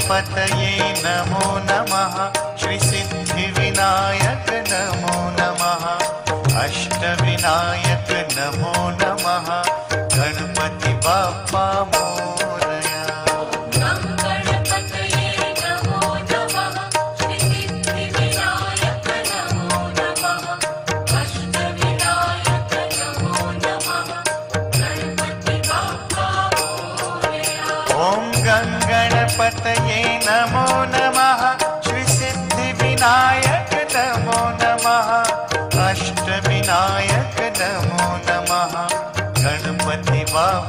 गणपतये नमो नमः। श्री सिद्धिविनायक नमो नमः। अष्टविनायक नमो नमः। गणपति बाप्पा मोरया। गणपतये नमो नमः। श्री सिद्धिविनायक नमो नमः। अष्टविनायक नमो नमः। गणपति बाप्पा मोरया। ॐ गणपतये नमो नमः। श्री सिद्धिविनायक नमो नमः। अष्टविनायक नमो नमः। गणपति बाप्पा